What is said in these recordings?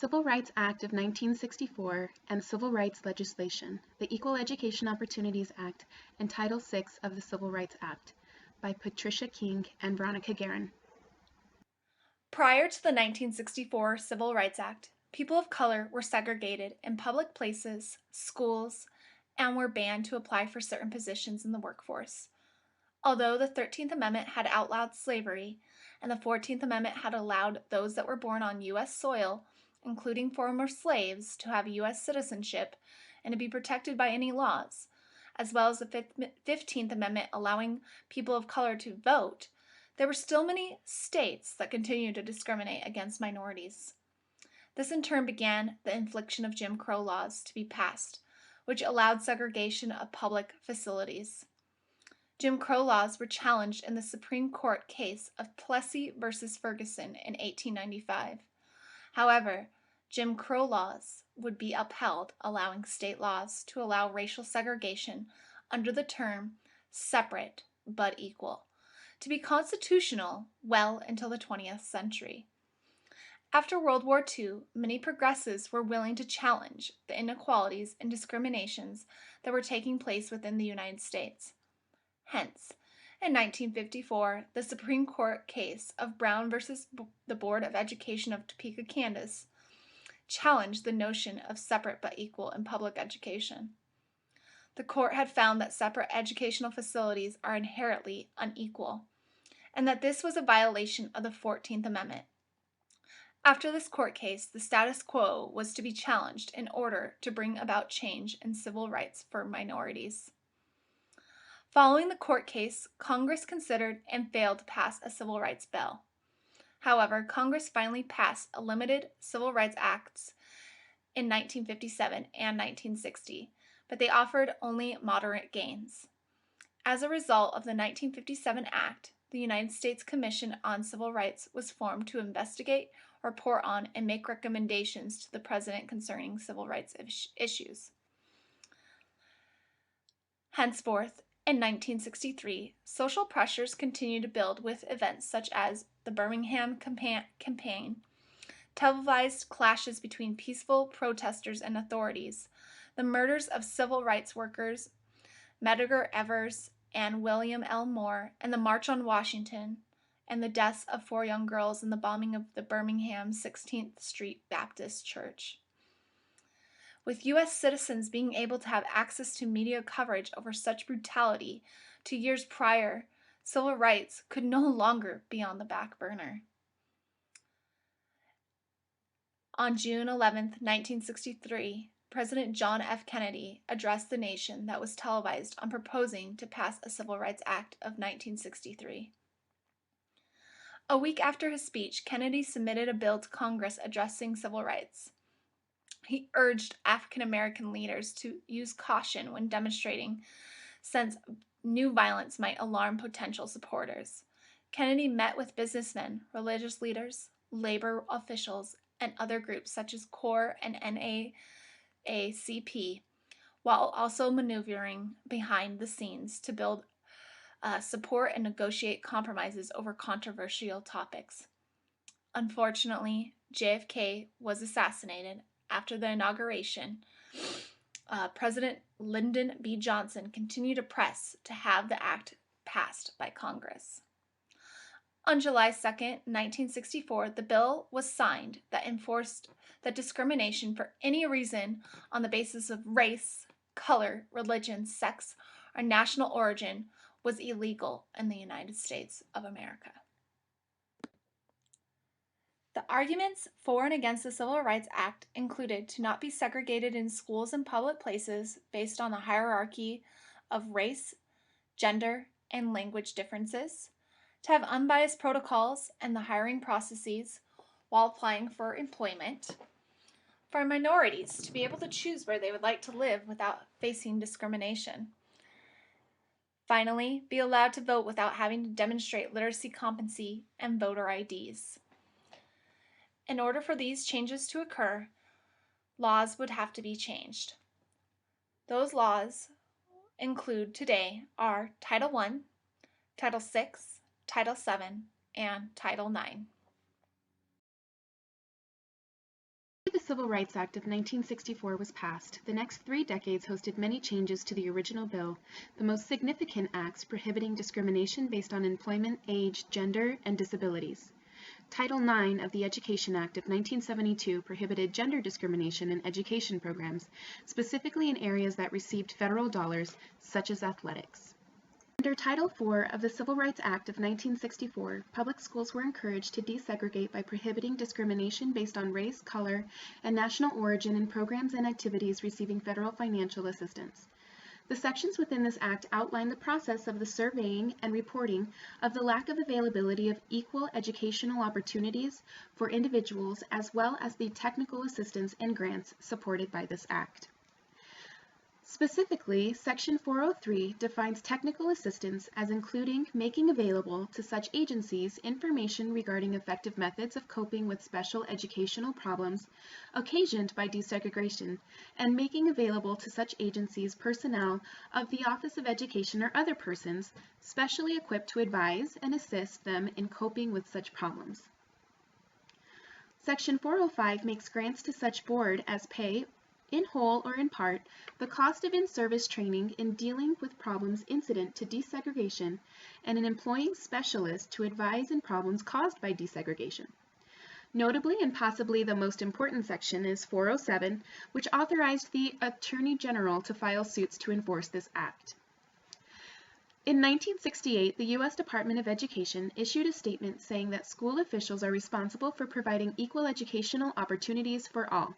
Civil Rights Act of 1964 and Civil Rights Legislation, the Equal Education Opportunities Act, and Title VI of the Civil Rights Act, by Patricia King and Veronica Guerin. Prior to the 1964 Civil Rights Act, people of color were segregated in public places, schools, and were banned to apply for certain positions in the workforce. Although the 13th Amendment had outlawed slavery, and the 14th Amendment had allowed those that were born on U.S. soil, including former slaves, to have U.S. citizenship and to be protected by any laws, as well as the 15th Amendment allowing people of color to vote, there were still many states that continued to discriminate against minorities. This in turn began the infliction of Jim Crow laws to be passed, which allowed segregation of public facilities. Jim Crow laws were challenged in the Supreme Court case of Plessy v. Ferguson in 1895. However, Jim Crow laws would be upheld, allowing state laws to allow racial segregation under the term separate but equal to be constitutional well until the 20th century. After World War II, many progressives were willing to challenge the inequalities and discriminations that were taking place within the United States. Hence, in 1954, the Supreme Court case of Brown versus the Board of Education of Topeka, Kansas, challenged the notion of separate but equal in public education. The court had found that separate educational facilities are inherently unequal, and that this was a violation of the 14th Amendment. After this court case, the status quo was to be challenged in order to bring about change in civil rights for minorities. Following the court case, Congress considered and failed to pass a civil rights bill. However, Congress finally passed a limited civil rights acts in 1957 and 1960, but they offered only moderate gains. As a result of the 1957 Act, the United States Commission on Civil Rights was formed to investigate, report on, and make recommendations to the President concerning civil rights issues. Henceforth, in 1963, social pressures continued to build with events such as the Birmingham campaign, televised clashes between peaceful protesters and authorities, the murders of civil rights workers Medgar Evers and William L. Moore, and the March on Washington, and the deaths of 4 young girls in the bombing of the Birmingham 16th Street Baptist Church. With U.S. citizens being able to have access to media coverage over such brutality 2 years prior, civil rights could no longer be on the back burner. On June 11, 1963, President John F. Kennedy addressed the nation that was televised on proposing to pass a Civil Rights Act of 1963. A week after his speech, Kennedy submitted a bill to Congress addressing civil rights. He urged African American leaders to use caution when demonstrating, since new violence might alarm potential supporters. Kennedy met with businessmen, religious leaders, labor officials, and other groups such as CORE and NAACP, while also maneuvering behind the scenes to build support and negotiate compromises over controversial topics. Unfortunately, JFK was assassinated. After the inauguration, President Lyndon B. Johnson continued to press to have the act passed by Congress. On July 2, 1964, the bill was signed that enforced that discrimination for any reason on the basis of race, color, religion, sex, or national origin was illegal in the United States of America. The arguments for and against the Civil Rights Act included to not be segregated in schools and public places based on the hierarchy of race, gender, and language differences, to have unbiased protocols and the hiring processes while applying for employment, for minorities to be able to choose where they would like to live without facing discrimination. Finally, be allowed to vote without having to demonstrate literacy competency and voter IDs. In order for these changes to occur, laws would have to be changed. Those laws include today are Title I, Title VI, Title VII, and Title IX. The Civil Rights Act of 1964 was passed, the next 3 decades hosted many changes to the original bill, the most significant acts prohibiting discrimination based on employment, age, gender, and disabilities. Title IX of the Education Act of 1972 prohibited gender discrimination in education programs, specifically in areas that received federal dollars, such as athletics. Under Title IV of the Civil Rights Act of 1964, public schools were encouraged to desegregate by prohibiting discrimination based on race, color, and national origin in programs and activities receiving federal financial assistance. The sections within this act outline the process of the surveying and reporting of the lack of availability of equal educational opportunities for individuals, as well as the technical assistance and grants supported by this act. Specifically, Section 403 defines technical assistance as including making available to such agencies information regarding effective methods of coping with special educational problems occasioned by desegregation, and making available to such agencies personnel of the Office of Education or other persons specially equipped to advise and assist them in coping with such problems. Section 405 makes grants to such board as pay in whole or in part, the cost of in-service training in dealing with problems incident to desegregation and in employing specialists to advise in problems caused by desegregation. Notably, and possibly the most important section, is 407, which authorized the Attorney General to file suits to enforce this act. In 1968, the U.S. Department of Education issued a statement saying that school officials are responsible for providing equal educational opportunities for all.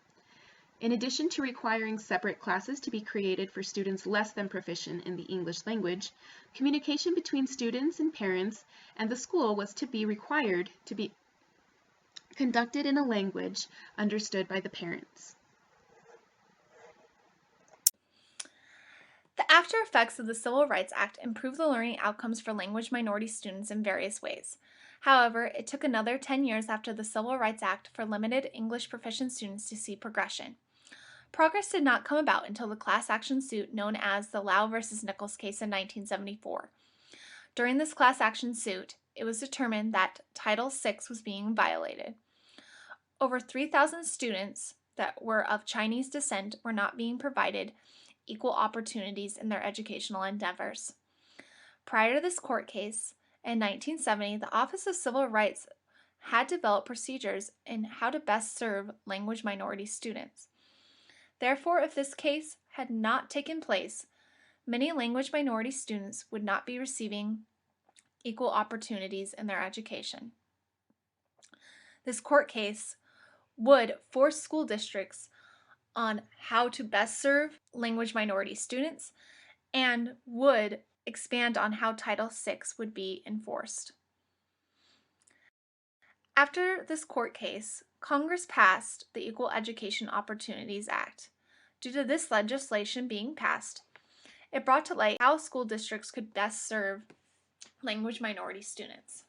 In addition to requiring separate classes to be created for students less than proficient in the English language, communication between students and parents and the school was to be required to be conducted in a language understood by the parents. The after effects of the Civil Rights Act improved the learning outcomes for language minority students in various ways. However, it took another 10 years after the Civil Rights Act for limited English proficient students to see progression. Progress did not come about until the class action suit known as the Lau v. Nichols case in 1974. During this class action suit, it was determined that Title VI was being violated. Over 3,000 students that were of Chinese descent were not being provided equal opportunities in their educational endeavors. Prior to this court case, in 1970, the Office of Civil Rights had developed procedures in how to best serve language minority students. Therefore, if this case had not taken place, many language minority students would not be receiving equal opportunities in their education. This court case would force school districts on how to best serve language minority students and would expand on how Title VI would be enforced. After this court case, Congress passed the Equal Education Opportunities Act. Due to this legislation being passed, it brought to light how school districts could best serve language minority students.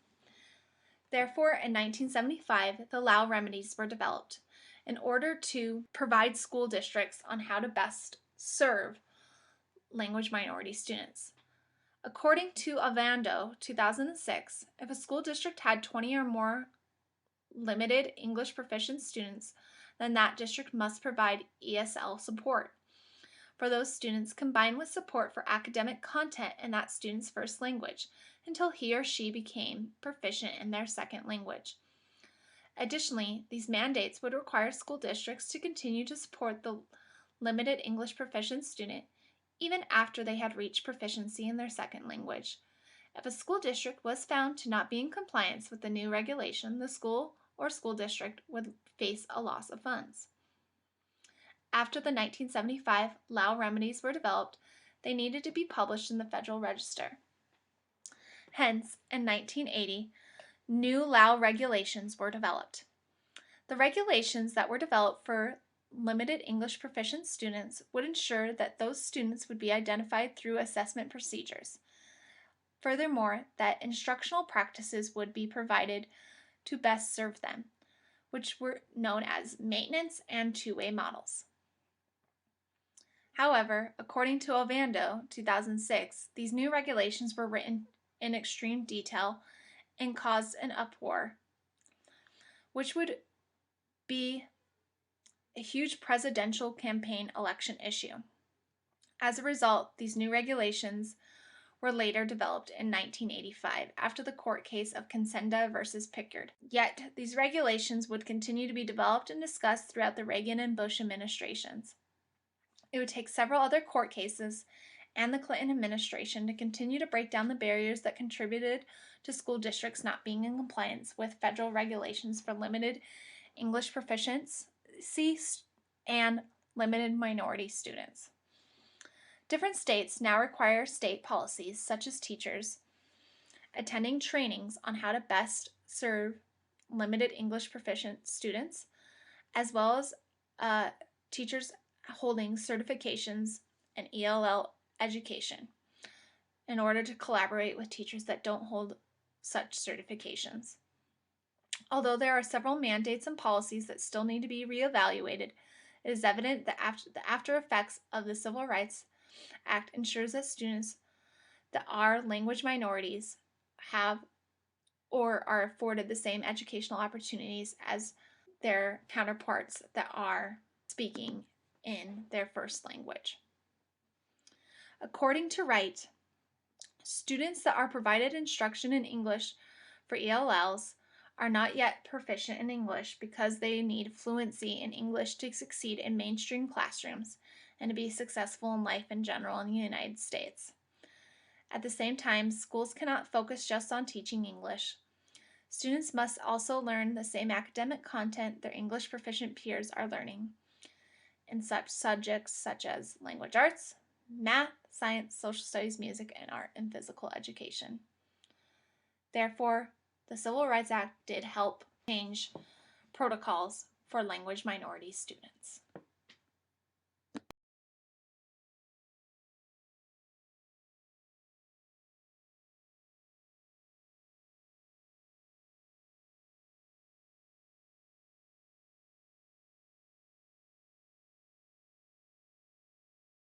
Therefore, in 1975, the Lau remedies were developed in order to provide school districts on how to best serve language minority students. According to Ovando, 2006, if a school district had 20 or more limited English proficient students, then that district must provide ESL support for those students combined with support for academic content in that student's first language until he or she became proficient in their second language. Additionally, these mandates would require school districts to continue to support the limited English proficient student even after they had reached proficiency in their second language. If a school district was found to not be in compliance with the new regulation, the school or school district would face a loss of funds. After the 1975 Lau remedies were developed, they needed to be published in the Federal Register. Hence, in 1980, new Lau regulations were developed. The regulations that were developed for limited English proficient students would ensure that those students would be identified through assessment procedures. Furthermore, that instructional practices would be provided to best serve them, which were known as maintenance and two-way models. However, according to Ovando, 2006, these new regulations were written in extreme detail and caused an uproar, which would be a huge presidential campaign election issue. As a result, these new regulations were later developed in 1985 after the court case of Consenda versus Pickard. Yet, these regulations would continue to be developed and discussed throughout the Reagan and Bush administrations. It would take several other court cases and the Clinton administration to continue to break down the barriers that contributed to school districts not being in compliance with federal regulations for limited English proficiency and limited minority students. Different states now require state policies, such as teachers attending trainings on how to best serve limited English proficient students, as well as teachers holding certifications and ELL education in order to collaborate with teachers that don't hold such certifications. Although there are several mandates and policies that still need to be reevaluated, it is evident that the after effects of the Civil Rights Act ensures that students that are language minorities have or are afforded the same educational opportunities as their counterparts that are speaking in their first language. According to Wright, students that are provided instruction in English for ELLs are not yet proficient in English because they need fluency in English to succeed in mainstream classrooms and to be successful in life in general in the United States. At the same time, schools cannot focus just on teaching English. Students must also learn the same academic content their English proficient peers are learning in such subjects such as language arts, math, science, social studies, music, and art, and physical education. Therefore, the Civil Rights Act did help change protocols for language minority students.